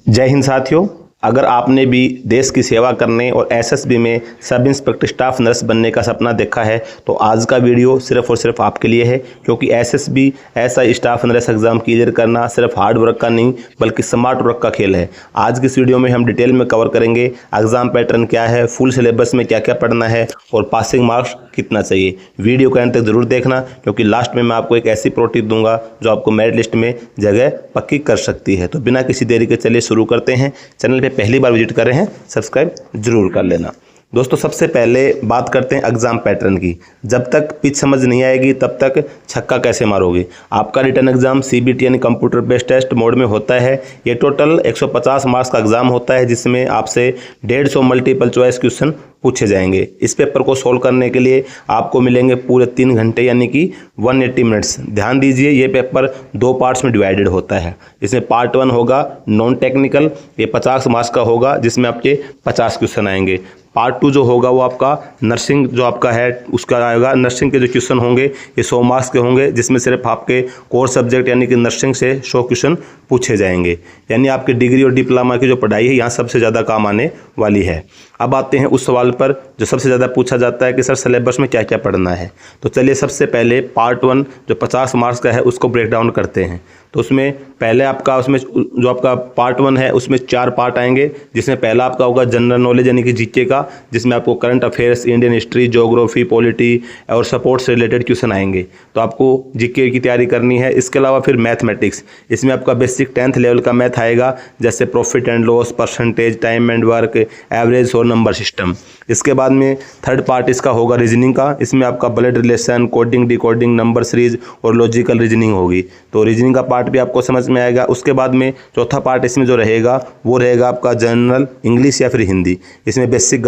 जय हिंद साथियों। अगर आपने भी देश की सेवा करने और एसएसबी में सब इंस्पेक्टर स्टाफ नर्स बनने का सपना देखा है तो आज का वीडियो सिर्फ और सिर्फ आपके लिए है, क्योंकि एसएसबी ऐसा स्टाफ नर्स एग्जाम क्लियर करना सिर्फ हार्ड वर्क का नहीं बल्कि स्मार्ट वर्क का खेल है। आज की इस वीडियो में हम डिटेल में कवर करेंगे एग्जाम पैटर्न क्या है, फुल सिलेबस में क्या क्या पढ़ना है और पासिंग मार्क्स कितना चाहिए। वीडियो को एंड तक जरूर देखना, क्योंकि लास्ट में मैं आपको एक ऐसी प्रो टिप दूंगा जो आपको मेरिट लिस्ट में जगह पक्की कर सकती है। तो बिना किसी देरी के चलिए शुरू करते हैं। चैनल पे पहली बार विजिट कर रहे हैं सब्सक्राइब जरूर कर लेना। दोस्तों सबसे पहले बात करते हैं एग्जाम पैटर्न की। जब तक पिच समझ नहीं आएगी तब तक छक्का कैसे मारोगे। आपका रिटर्न एग्जाम सीबीटी यानी कंप्यूटर बेस्ड टेस्ट मोड में होता है। ये टोटल 150 मार्क्स का एग्जाम होता है, जिसमें आपसे 150 मल्टीपल चॉइस क्वेश्चन पूछे जाएंगे। इस पेपर को सोल्व करने के लिए आपको मिलेंगे पूरे 3 घंटे यानी कि 180 मिनट्स। ध्यान दीजिए, ये पेपर 2 पार्ट्स में डिवाइडेड होता है। इसमें पार्ट 1 होगा नॉन टेक्निकल, ये 50 मार्क्स का होगा, जिसमें आपके 50 क्वेश्चन आएंगे। पार्ट 2 जो होगा वो आपका नर्सिंग जो आपका है उसका आएगा। नर्सिंग के जो क्वेश्चन होंगे ये 100 मार्क्स के होंगे, जिसमें सिर्फ आपके कोर सब्जेक्ट यानी कि नर्सिंग से 100 क्वेश्चन पूछे जाएंगे। यानी आपकी डिग्री और डिप्लोमा की जो पढ़ाई है यहाँ सबसे ज़्यादा काम आने वाली है। अब आते हैं उस सवाल पर जो सबसे ज़्यादा पूछा जाता है कि सर सिलेबस में क्या क्या पढ़ना है। तो चलिए सबसे पहले पार्ट 1 जो 50 मार्क्स का है उसको ब्रेक डाउन करते हैं। तो उसमें पहले आपका उसमें जो आपका पार्ट 1 है उसमें 4 पार्ट आएंगे, जिसमें पहला आपका होगा जनरल नॉलेज यानी कि जीके का, जिसमें आपको current affairs, Indian history, geography, polity और सपोर्ट्स से रिलेटेड क्वेश्चन आएंगे। तो आपको जीके की तैयारी करनी है। इसके अलावा फिर मैथमेटिक्स, इसमें आपका बेसिक 10th लेवल का मैथ आएगा, जैसे profit and loss, percentage, time and work, average और नंबर सिस्टम। इसके बाद में थर्ड पार्ट इसका होगा रीजनिंग का। इसमें आपका blood relation, coding, decoding, number series और लॉजिकल रीजनिंग होगी। तो रीजनिंग का पार्ट भी आपको समझ में आएगा। उसके बाद में चौथा पार्ट इसमें जो रहेगा वो रहेगा आपका जनरल इंग्लिश या फिर हिंदी। इसमें बेसिक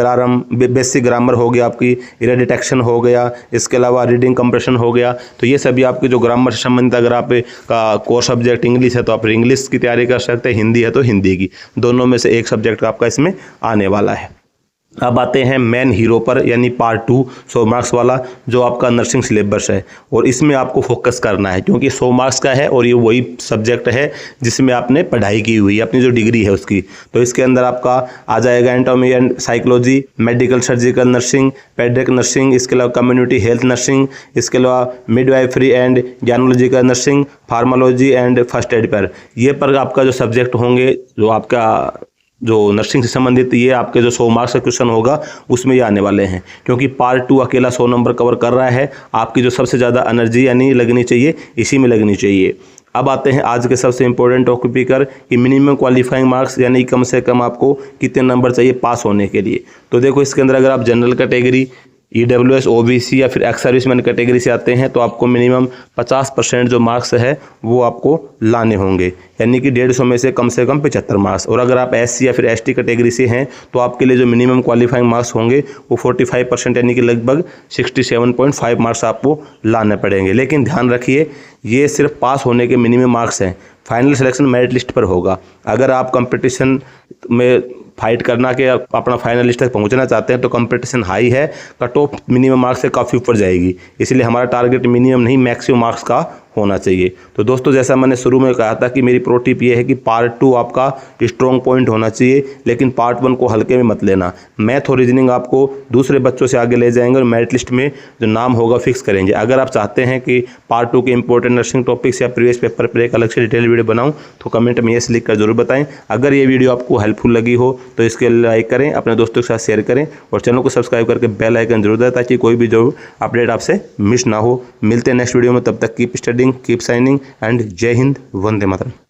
ग्रामर हो गया, आपकी एरर डिटेक्शन हो गया, इसके अलावा रीडिंग कंप्रेशन हो गया। तो ये सभी आपकी जो ग्रामर से संबंधित, अगर आप का कोर सब्जेक्ट इंग्लिश है तो आप इंग्लिश की तैयारी कर सकते हैं, हिंदी है तो हिंदी की, दोनों में से एक सब्जेक्ट आपका इसमें आने वाला है। अब आते हैं मेन हीरो पर, यानी पार्ट 2 100 मार्क्स वाला, जो आपका नर्सिंग सिलेबस है। और इसमें आपको फोकस करना है, क्योंकि 100 मार्क्स का है और ये वही सब्जेक्ट है जिसमें आपने पढ़ाई की हुई है, अपनी जो डिग्री है उसकी। तो इसके अंदर आपका आ जाएगा anatomy and psychology, medical surgical nursing, paediatric nursing, इसके अलावा कम्युनिटी हेल्थ नर्सिंग, इसके अलावा midwifery and gynaecological nursing, pharmacology and first aid पर। ये पर आपका जो सब्जेक्ट होंगे, जो आपका जो नर्सिंग से संबंधित, ये आपके जो 100 मार्क्स का क्वेश्चन होगा उसमें ये आने वाले हैं। क्योंकि पार्ट 2 अकेला 100 नंबर कवर कर रहा है। आपकी जो सबसे ज़्यादा एनर्जी यानी लगनी चाहिए इसी में लगनी चाहिए। अब आते हैं आज के सबसे इंपॉर्टेंट टॉपिक पर कि मिनिमम क्वालिफाइंग मार्क्स यानी कम से कम आपको कितने नंबर चाहिए पास होने के लिए। तो देखो इसके अंदर अगर आप जनरल कैटेगरी, EWS, OBC या फिर एक्स सर्विसमैन कैटेगरी से आते हैं तो आपको मिनिमम 50% जो मार्क्स है वो आपको लाने होंगे, यानी कि 150 में से कम 75 मार्क्स। और अगर आप SC या फिर ST कैटेगरी से हैं तो आपके लिए जो मिनिमम क्वालिफाइंग मार्क्स होंगे वो 45% यानी कि लगभग 67.5 मार्क्स आपको लाने पड़ेंगे। लेकिन ध्यान रखिए, ये सिर्फ पास होने के मिनिमम मार्क्स हैं। फाइनल सिलेक्शन मेरिट लिस्ट पर होगा। अगर आप कंपटीशन में फाइट करना के अपना फाइनल लिस्ट तक पहुंचना चाहते हैं तो कंपटीशन हाई है, कट ऑफ मिनिमम मार्क्स से काफ़ी ऊपर जाएगी। इसलिए हमारा टारगेट मिनिमम नहीं मैक्सिमम मार्क्स का होना चाहिए। तो दोस्तों जैसा मैंने शुरू में कहा था कि मेरी प्रो टिप ये है कि पार्ट 2 आपका स्ट्रॉन्ग पॉइंट होना चाहिए, लेकिन पार्ट 1 को हल्के में मत लेना। मैथ और रीजनिंग आपको दूसरे बच्चों से आगे ले जाएंगे और मेरिट लिस्ट में जो नाम होगा फिक्स करेंगे। अगर आप चाहते हैं कि पार्ट 2 के इंपॉर्टेंट नर्सिंग टॉपिक्स या प्रीवियस पेपर पर एक अलग से डिटेल वीडियो बनाऊं तो कमेंट में यस लिख कर जरूर बताएं। अगर ये वीडियो आपको हेल्पफुल लगी हो तो इसके लाइक करें, अपने दोस्तों के साथ शेयर करें और चैनल को सब्सक्राइब करके बेल आइकन जरूर दें ताकि कोई भी जो अपडेट आपसे मिस ना हो। मिलते हैं नेक्स्ट वीडियो में, तब तक keep studying, keep signing and जय हिंद, वंदे मातरम।